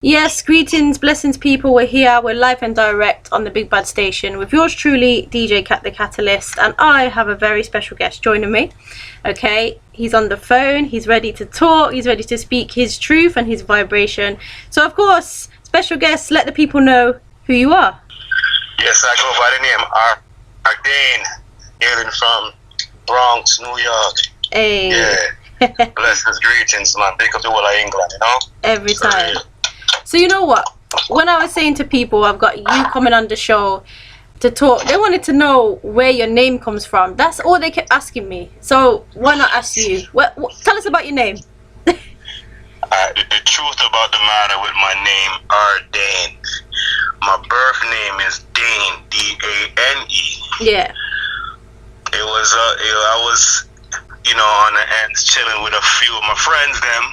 Yes, greetings, blessings, people. We're here. We're live and direct on the Big Bad Station with yours truly, DJ Kat, the Kat-a-lyst, and I have a very special guest joining me. Okay, he's on the phone. He's ready to talk. He's ready to speak his truth and his vibration. So, of course, special guest, let the people know who you are. Yes, I go by the name Dane, hailing from Bronx, New York. Hey. Yeah. Blessings, greetings, man. Big up the whole of England, you know? Every time. So you know what? When I was saying to people, I've got you coming on the show to talk, they wanted to know where your name comes from. That's all they kept asking me. So why not ask you? Tell us about your name. The truth about the matter with my name, Dane. My birth name is Dane, D-A-N-E. Yeah. It was, I was, on the ends chilling with a few of my friends, them.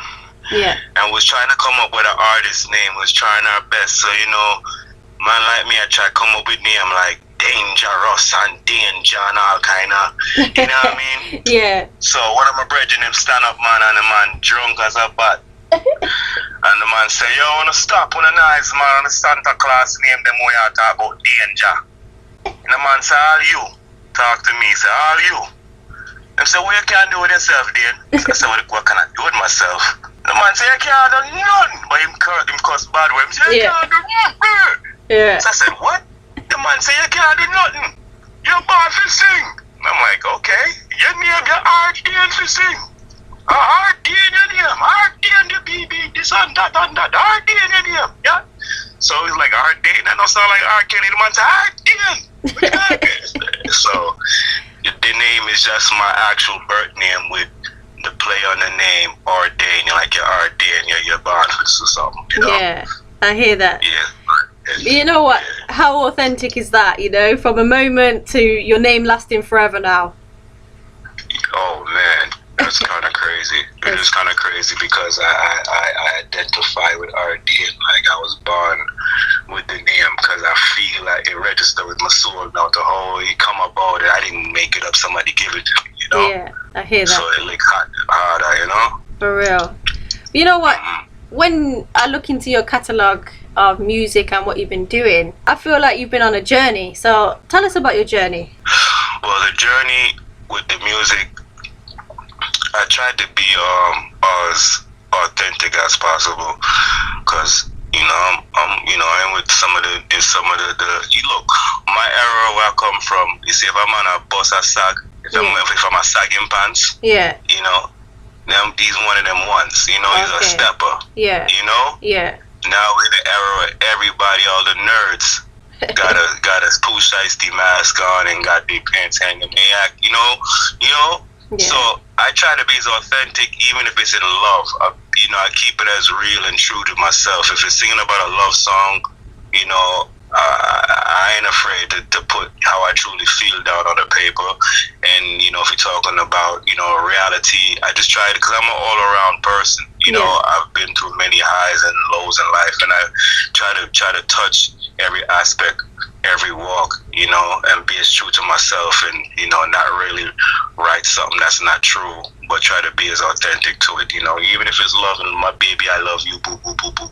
Yeah. And was trying to come up with an artist name, was trying our best. So, man like me, I try to come up with name like Dangerous and Danger and all kind of, you know what I mean? Yeah. So one of my brethren, him stand up, man, and the man drunk as a bat. And the man say, yo, I want to stop on a nice man on the Santa Claus name, them way I talk about danger. And the man say, all you, talk to me, say, all you. I say, what you can do with yourself, Dane? So I say, what can I do with myself? The man say, you can't do nothing. But him cuss bad way. Him say, you can't do nothing. Yeah. So I said, what? The man say, you can't do nothing. You're born to sing. I'm like, okay. You name your art Dane to sing. Art Dane your name. Art Dane the BB. This and that and that. Art Dane your name. Yeah. So he's like, Art Dane. I don't sound like Art Kenny. The man say, Art Dane. So the name is just my actual birth name with the play on the name Dane. You're like, you're Dane, you're born for this or something, you know? Yeah, I hear that. Yeah. You know what? Yeah. How authentic is that, from a moment to your name lasting forever now? Oh, man. That's kind of crazy. It is kind of crazy because I identify with Dane like I was born with the name because I feel like it registered with my soul. Now the whole you come about it, I didn't make it up. Somebody give it to me, Yeah, I hear that. So it like harder, For real. You know what? When I look into your catalogue of music and what you've been doing, I feel like you've been on a journey. So tell us about your journey. Well, the journey with the music, I tried to be as authentic as possible, cause I'm with some of the you look, my era where I come from. You see, if I'm on a bus, I sag. If I'm a sagging pants, yeah, them these one of them ones. He's a stepper. Yeah, yeah. Now we're in the era where everybody, all the nerds, got a poo shiesty mask on and got their pants hanging. Yeah. So I try to be as authentic, even if it's in love. I keep it as real and true to myself. If it's singing about a love song, I ain't afraid to put how I truly feel down on the paper. And, if you're talking about, reality, I just try to, because I'm an all-around person. I've been through many highs and lows in life, and I try to touch every aspect, every walk, and be as true to myself and, not really write something that's not true, but try to be as authentic to it, even if it's loving my baby, I love you, boo, boo, boo, boo.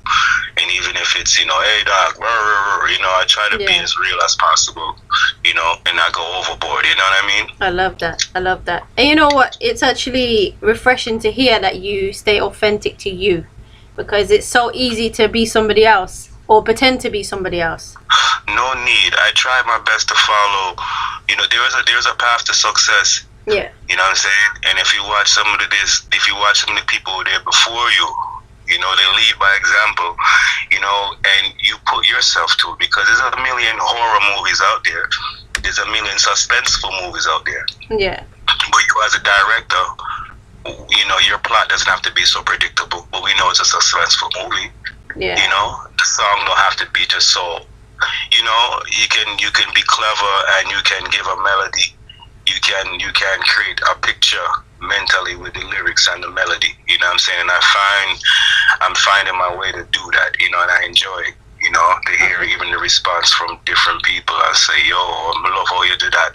And even if it's, hey, dog, I try to be as real as possible, and not go overboard, you know what I mean? I love that. And you know what? It's actually refreshing to hear that you stay authentic to you, because it's so easy to be somebody else or pretend to be somebody else. No need. I try my best to follow. There's a path to success. Yeah. You know what I'm saying? And if you watch some of the people there before you, they lead by example, and you put yourself to it, because there's a million horror movies out there. There's a million suspenseful movies out there. Yeah. But you as a director, your plot doesn't have to be so predictable, but we know it's a suspenseful movie. Yeah. The song don't have to be just so, you can be clever and you can give a melody. You can create a picture mentally with the lyrics and the melody. You know what I'm saying? And I'm finding my way to do that, and I enjoy it. To hear even the response from different people and say, yo, I love how you do that.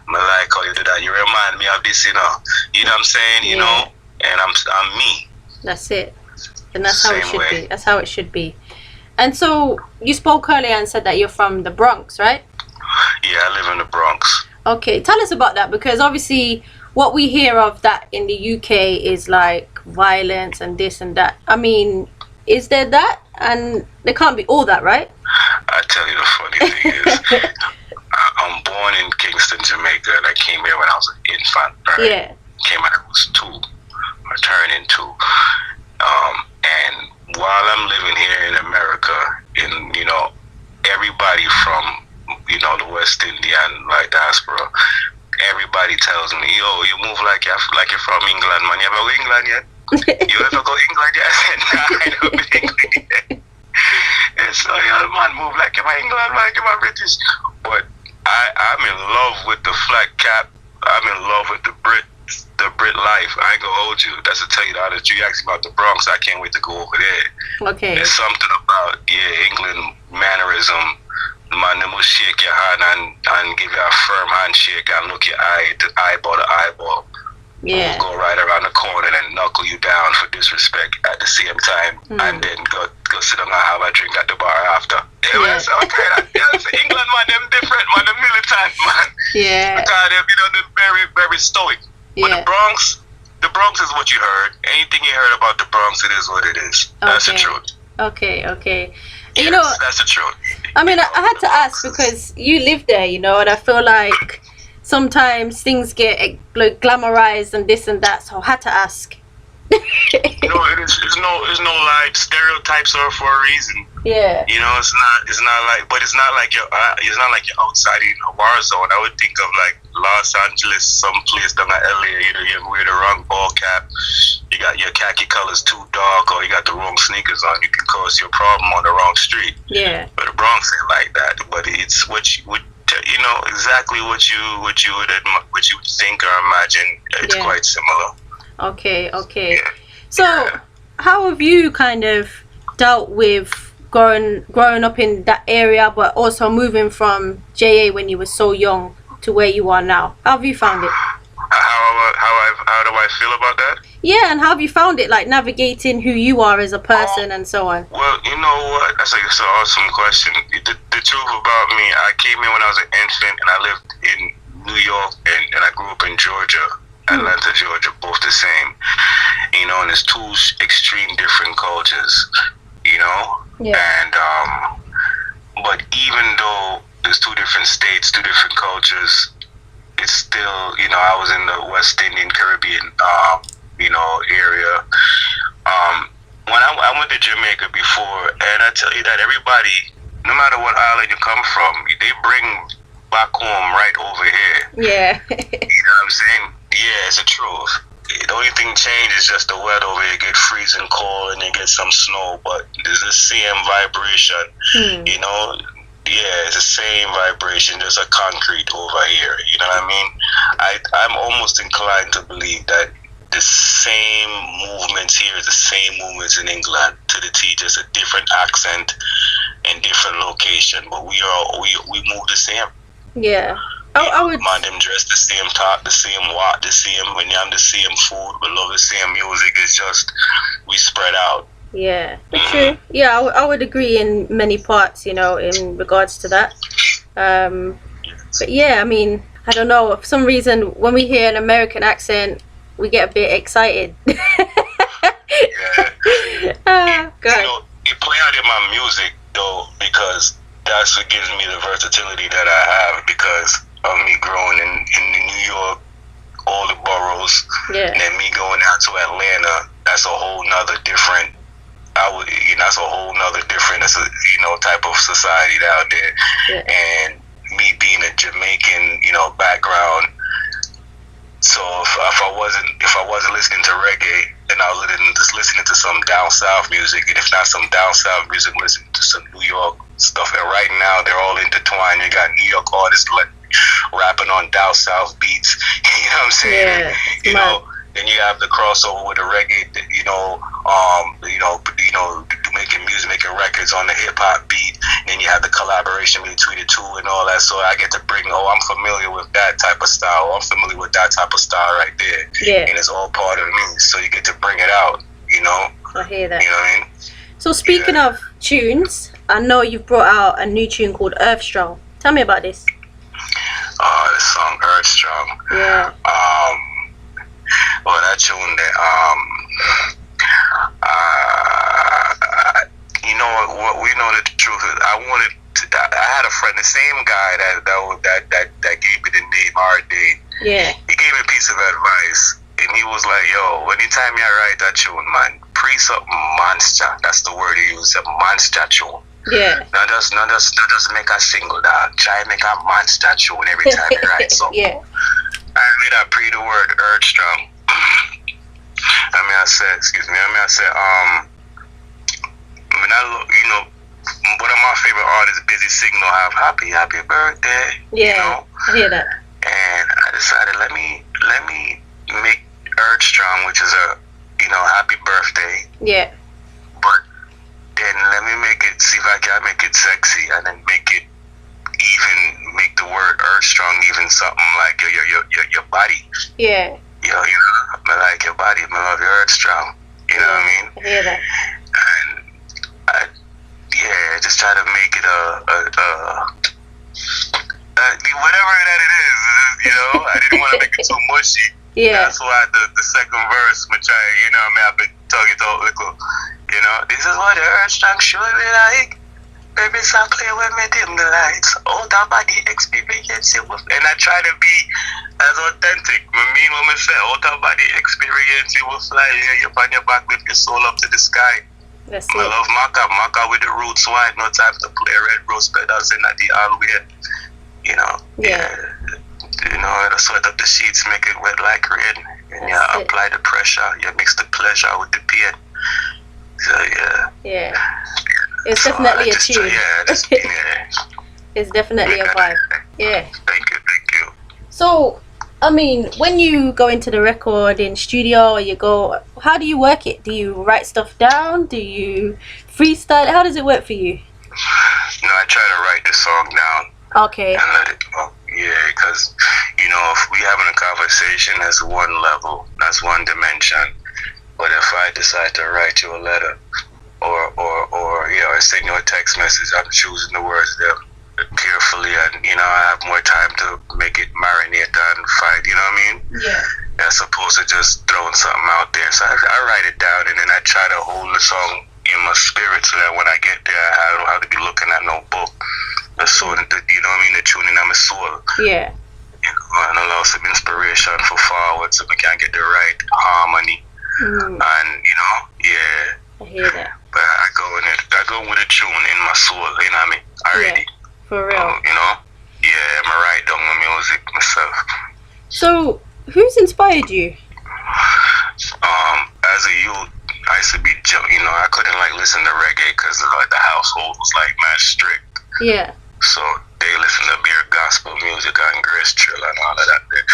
I like how you do that. You remind me of this, You know what I'm saying? And I'm me. That's it. And that's how it should be. That's how it should be. And so you spoke earlier and said that you're from the Bronx, right? Yeah, I live in the Bronx. Okay, tell us about that, because obviously what we hear of that in the UK is like violence and this and that. I mean, is there that? And there can't be all that, right? I tell you, the funny thing is, I'm born in Kingston, Jamaica, and I came here when I was an infant, right? Yeah. Came when I was 2, or turning 2. And while I'm living here in America, everybody from, the West Indian, like diaspora, everybody tells me, yo, you move like you're from England, man. You ever go to England yet? You ever go to England yet? I said, nah, I don't go to England yet. And so, man, move like you're from England, man, you're British. But I'm in love with the flat cap. I'm in love with the Brit life. I ain't gonna hold you. That's to tell you the honest. You asked about the Bronx. I can't wait to go over there. Okay. There's something about England mannerism. Man, they must shake your hand and give you a firm handshake and look your eyeball to eyeball. Yeah. We'll go right around the corner and knuckle you down for disrespect at the same time, and then go sit down and have a drink at the bar after. Yeah. That's England, man. Them different, man. The militant, man. Yeah. Because they're very, very stoic. But Yeah. the Bronx is what you heard. Anything you heard about the Bronx, it is what it is. That's the truth. Okay. Yes, that's the truth. I mean, I had to ask because you live there, and I feel like sometimes things get glamorized and this and that, so I had to ask. It's no like stereotypes are for a reason. Yeah. It's not like you're outside in a war zone. I would think of like Los Angeles, some place down in LA. You wear the wrong ball cap, you got your khaki colors too dark, or you got the wrong sneakers on. You can cause your problem on the wrong street. Yeah. But the Bronx ain't like that. But it's what you would, exactly what you would think or imagine. It's quite similar. Okay. Yeah. So, how have you kind of dealt with growing up in that area, but also moving from JA when you were so young to where you are now? How have you found it? How do I feel about that? Yeah, and how have you found it, like navigating who you are as a person and so on? Well, you know what? That's an awesome question. The truth about me, I came here when I was an infant, and I lived in New York, and I grew up in Georgia, Atlanta, Georgia, both the same. And it's 2 extreme different cultures, Yeah. And but even though there's 2 different states, 2 different cultures, it's still, I was in the West Indian Caribbean, area. When I went to Jamaica before, and I tell you that everybody, no matter what island you come from, they bring back home right over here. Yeah. You know what I'm saying? Yeah, it's the truth. The only thing changed is just the weather over here get freezing cold and you get some snow, but there's the same vibration, Yeah, it's the same vibration, just a concrete over here. You know what I mean? I'm almost inclined to believe that the same movements here is the same movements in England to the T, just a different accent and different location, but we move the same. Yeah. I would. Man, them dress the same, talk the same, walk the same, when you have the same food, we love the same music. It's just we spread out. Yeah, true. Yeah, I would agree in many parts, in regards to that. But yeah, I mean, I don't know. For some reason, when we hear an American accent, we get a bit excited. Yeah. God. It play out in my music though, because that's what gives me the versatility that I have, because of me growing in New York, all the boroughs, Yeah. and then me going out to Atlanta. That's a whole nother different. That's a whole nother different, type of society down there. Yeah. And me being a Jamaican, background. So if I wasn't listening to reggae, then I was listening to some down south music, and if not some down south music, listening to some New York stuff. And right now they're all intertwined. You got New York artists rapping on down south beats. You know what I'm saying? Yeah, then you have the crossover with the reggae. Making music, making records on the hip hop beat. And then you have the collaboration between the 2 and all that. So I get to bring. I'm familiar with that type of style. I'm familiar with that type of style right there. Yeah. And it's all part of me. So you get to bring it out. I hear that. You know what I mean? So speaking of tunes, I know you've brought out a new tune called Earthstrong. Tell me about this. The song Earthstrong. Yeah. Well, that tune that you know what we know the truth is. I had a friend, the same guy that gave me the name Dane. Yeah. He gave me a piece of advice, and he was like, "Yo, anytime you write that tune, man, pre something monster." That's the word he used, a monster tune. Yeah. Not just make a single, dog. Try make a monster tune every time you write something. Yeah. I made that pre the word Earthstrong. I said, you know, one of my favorite artists, Busy Signal, have happy birthday. Yeah. You know? I hear that. And I decided let me make Earthstrong, which is a, you know, happy birthday. Yeah. But then let me see if I can make it sexy, and then make the word Earthstrong even something like your body. Yeah. You know, I like your body, I love your Earthstrong. You know what I mean? I hear that. And I just try to make it whatever that it is, you know. I didn't want to make it too mushy. Yeah. That's why the second verse, which you know, I've been talking to little, you know, this is what the Earthstrong should be like. Baby, stop playing with me, dim the lights. Hold that body experience it with, and I try to be as authentic. When I say, hold that body experience it will fly. You're on your back, lift your soul up to the sky. That's I it. love Maka with the roots wine. No time to play red rose petals in at the hallway. You know, Yeah. You know, to sweat up the sheets, make it wet like rain. And That's it. apply the pressure. You mix the pleasure with the pain. So yeah. Yeah. It's So definitely I a just tune. yeah. It's definitely a vibe. Yeah. Thank you. So, I mean, when you go into the recording studio or how do you work it? Do you write stuff down? Do you freestyle? How does it work for you? No, I try to write the song down Okay. and let it go. Yeah, because, you know, if we having a conversation, that's one level, that's one dimension. But if I decide to write you a letter or send you a text message, I'm choosing the words there carefully, and, you know, I have more time to make it marinate and fight, you know what I mean? Yeah. As opposed to just throwing something out there. So I write it down, and then I try to hold the song in my spirit so that when I get there, I don't have to be looking at no book. The soul, you know what I mean? The tuning on my soul. Yeah. You know, and allow some inspiration for forward so we can get the right harmony. And, you know, yeah. I hear that. But I go with a tune in my soul, you know what I mean? Already. Yeah. For real. You know? Yeah, I'm write down my music myself. So, who's inspired you? As a youth, I used to be, you know, I couldn't like listen to reggae because like the household was like mad strict. Yeah. So they listen to beer gospel music and grace chill and all of that there.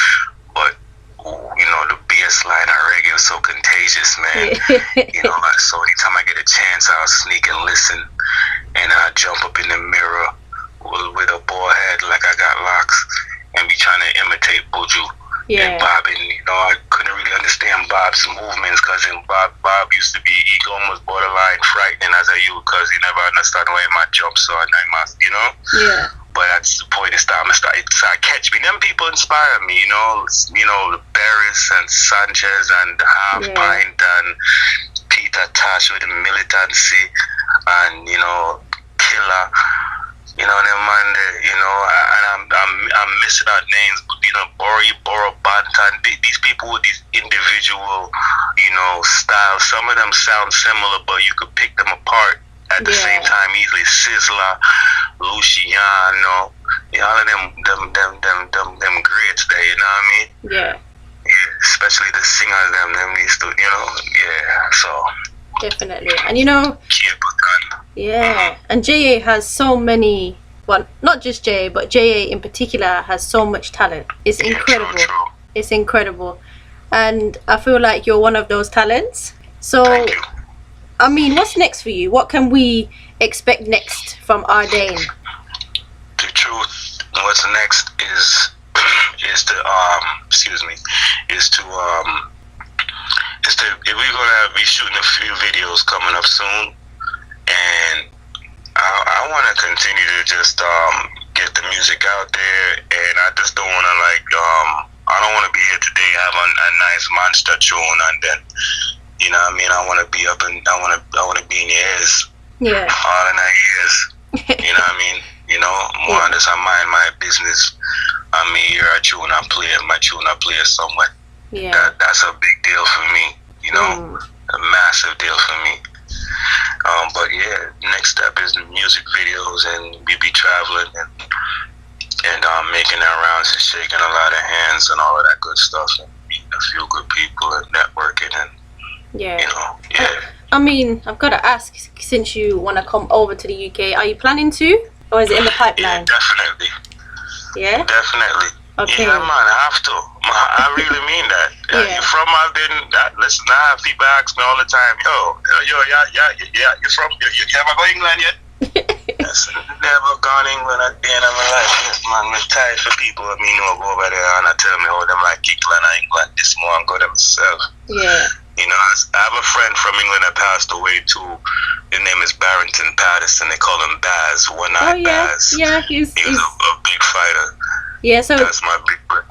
But you know, the bass line of reggae was so contagious, man. You know, so anytime I get a chance, I'll sneak and listen, and I'll jump up in the mirror with a bald head like I got locks and be trying to imitate Buju. Yeah. And Bob, and you know, I couldn't really understand Bob's movements because Bob used to be, he almost borderline frightening as a youth because he never understood why my jumps on, you know? Yeah. But at the point, it started catch me. Them people inspire me, you know, Barris and Sanchez and Half Pint and Peter Tosh with the militancy and, you know, Killer. You know, them man, you know, and I'm missing out names, but, you know, Boro Bantan, these people with these individual, you know, styles. Some of them sound similar, but you could pick them apart at the same time easily. Sizzler, Luciano, all of them greats there, you know what I mean? Yeah. Yeah, especially the singers, them used to, you know, yeah, so. Definitely. And you know, yeah, and JA has so many, well, not just JA, but JA in particular has so much talent. It's incredible. True. It's incredible. And I feel like you're one of those talents. So, Thank you. I mean, what's next for you? What can we expect next from our Dane? The truth, what's next is we're gonna be shooting a few videos coming up soon, and I to continue to just get the music out there, and I just don't want to I don't want to be here today, have a nice monster tune, and then you know what I mean. I want to be up and I want to be in your ears, all in our ears. You know what I mean. You know, more on this. I mind my business. I'm here. I tune. I play my tune. I play it somewhere. Yeah, that's a big deal for me. You know, a massive deal for me. But yeah, next step is the music videos, and we be traveling and making our rounds and shaking a lot of hands and all of that good stuff, and meeting a few good people and networking and you know, I mean, I've got to ask, since you want to come over to the UK, are you planning to, or is it in the pipeline? Yeah, definitely. Yeah? Definitely. Okay. Yeah, man, I have to. I really mean that. You're from, listen, I have people ask me all the time, you from, you ever go England yet? Yes, never gone England at the end of my life. Yes, man, I'm tired for people. I mean, go over there and I tell me how them like England or England this morning go themselves. Yeah. You know, I have a friend from England that passed away too. His name is Barrington Patterson. They call him Baz. Baz. Yeah, he was a big fighter. Yeah, so that's my big friend.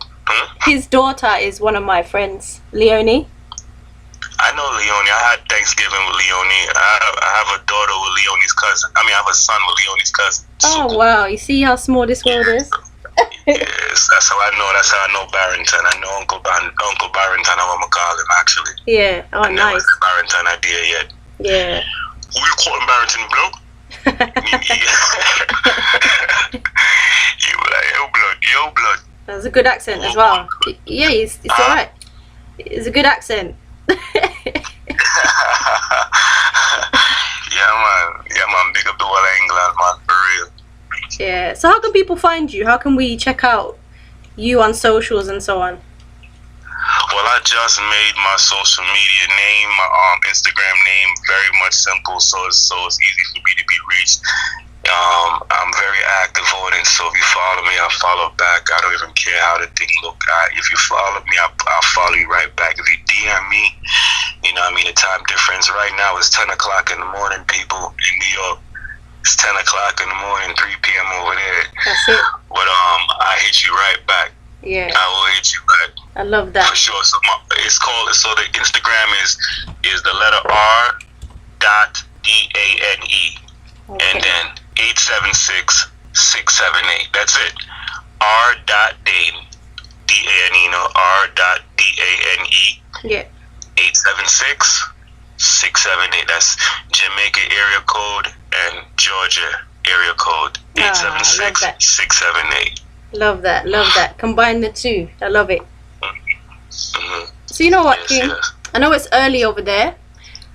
His daughter is one of my friends, Leonie. I know Leonie. I had Thanksgiving with Leonie. I have a daughter with Leonie's cousin. I mean, I have a son with Leonie's cousin. Oh, wow. You see how small this world is? Yes, that's how I know. That's how I know Barrington. I know Uncle Barrington, I'm going to call him, actually. Yeah. Oh, I nice. Never Barrington idea yet. Yeah. Who you calling Barrington, bro? You were like, yo, blood. That's a good accent as well. Yeah, it's alright. It's a good accent. Yeah, man. Big up the whole of England, man, for real. Yeah. So how can people find you? How can we check out you on socials and so on? Well, I just made my social media name, my Instagram name, very much simple, so it's easy for me to be reached. I'm very active on it, so if you follow me, I'll follow back. I don't even care how the thing look. If you follow me, I'll follow you right back. If you DM me, you know what I mean, the time difference right now is 10 o'clock in the morning, people in New York. It's 10 o'clock in the morning, 3 p.m. over there. That's it. But I hit you right back. Yeah. I will hit you back. I love that. For sure. So it's called, so the Instagram is the letter R dot DANE. Okay. And then 876-678. That's it. R dot Dane. DANE, R dot DANE. Yeah. 876-678. That's Jamaica area code and Georgia area code. 876-678. Love that. Combine the two. I love it. Mm-hmm. So you know what, King? Yes. I know it's early over there,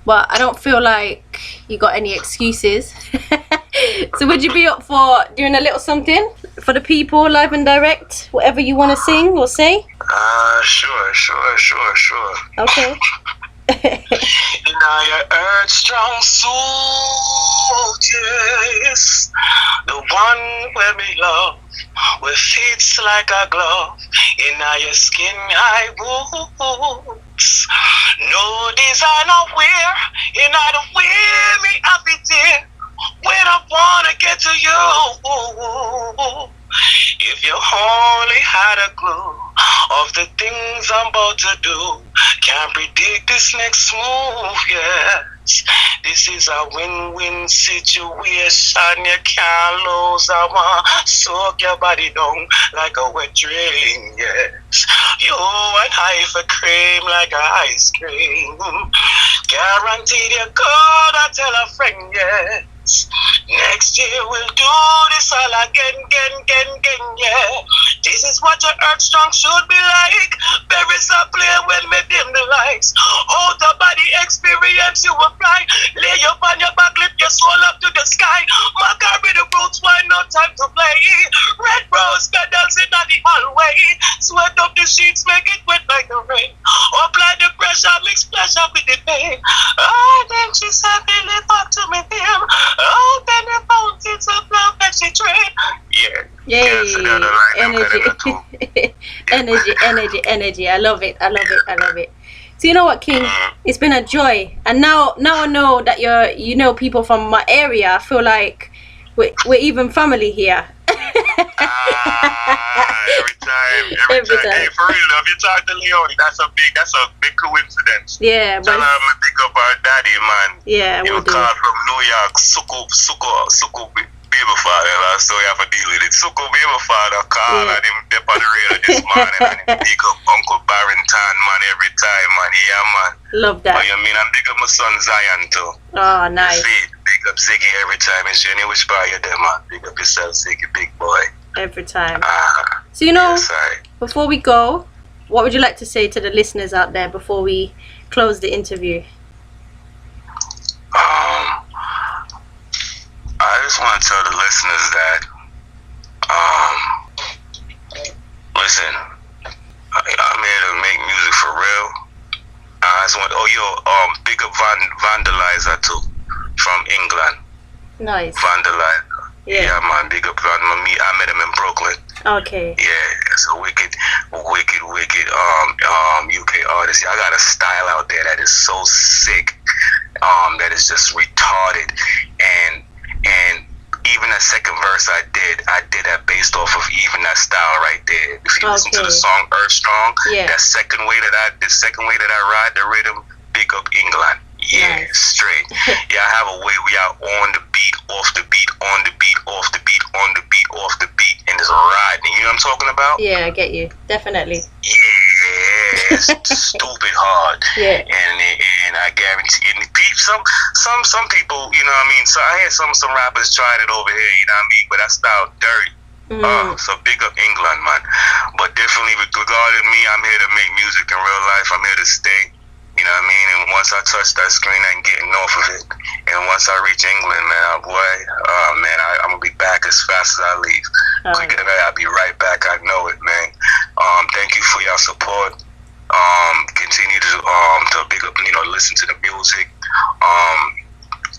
but I don't feel like you got any excuses. So would you be up for doing a little something for the people, live and direct? Whatever you want to sing or say? Sure. Okay. In your Earthstrong suit, yes, the one where we love, where fits like a glove, in your skin high boots. No designer wear, in the way me happy dear, when I wanna get to you. If you only had a clue of the things I'm about to do, can't predict this next move, yes. This is a win-win situation, you can't lose. I want soak your body down like a wet dream, yes. You and I for cream like a ice cream. Guaranteed you're good, I tell a friend, yes. Next year we'll do this all again, yeah. This is what your Earthstrong should be like. Berries are playing when we dim the lights. Out of body experience you will fly. Lay up on your back, lift your soul up to the sky. Carry the roots, why no time to play? Red rose petals in the hallway. Sweat up the sheets, make it wet like the rain. Apply the pressure, mix pleasure with the pain. Oh, then she said, live up to me, damn. Oh, then the fountains of love that she trained. Yeah. Yay. Energy. I love it. So you know what, King? It's been a joy. And now I know that you know people from my area. I feel like We're even family here. Every time. Hey, for real, if you talk to Leonie, that's a big coincidence. Yeah, tell her I'm a big up our daddy, man. Yeah, you we'll do. Call from New York, Suko baby father. So you have to deal with it. Suko baby father call and him dip on the radio this morning and him big up Uncle Barrington, man, every time, man. Yeah, man. Love that. But you mean I'm big up my son Zion too. Oh, nice. Big up Ziggy every time. It's any which bar you there, man. Big up yourself, Ziggy, big boy. Every time. So yes, before we go, what would you like to say to the listeners out there before we close the interview? I just want to tell the listeners that listen, I'm here to make music for real. I just want big up Vandalizer too from England. Nice. Vandalizer. Yeah, man, big up I met him in Brooklyn. Okay. Yeah, it's a wicked UK artist. I got a style out there that is so sick, that is just retarded, and even that second verse I did that based off of even that style right there. If you listen to the song Earthstrong, that second way that I ride the rhythm, big up England. Yeah, straight. Yeah, I have a way we are on the beat, off the beat, on the beat, off the beat, on the beat, off the beat, and it's riding. You know what I'm talking about? Yeah, I get you. Definitely. Yeah, it's stupid hard. Yeah. And I guarantee, and some people, you know what I mean? So I hear some rappers trying it over here, you know what I mean? But that style dirty. So big up England, man. But definitely regarding me, I'm here to make music in real life. I'm here to stay. You know what I mean? And once I touch that screen, I ain't getting off of it. And once I reach England, man, I'm going to be back as fast as I leave. Quicker than that, I'll be right back. I know it, man. Thank you for your support. Continue to big up, listen to the music.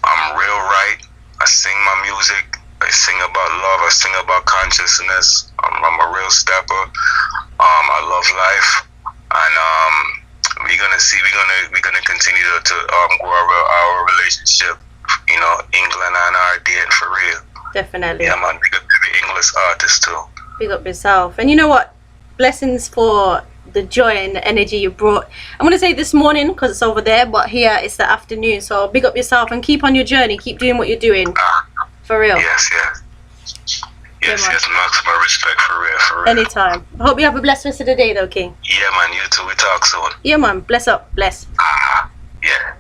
I'm real right. I sing my music. I sing about love. I sing about consciousness. I'm a real stepper. I love life. And we're gonna continue to grow our relationship, England and RDN for real. Definitely. Yeah, man, big up the English artist too. Big up yourself. And you know what? Blessings for the joy and the energy you brought. I'm gonna say this morning because it's over there, but here it's the afternoon. So big up yourself and keep on your journey. Keep doing what you're doing. For real. Yes, maximum respect for real. Anytime. I hope you have a blessed rest of the day though, King. Yeah, man, you too. We talk soon. Yeah, man. Bless up. Bless. Yeah.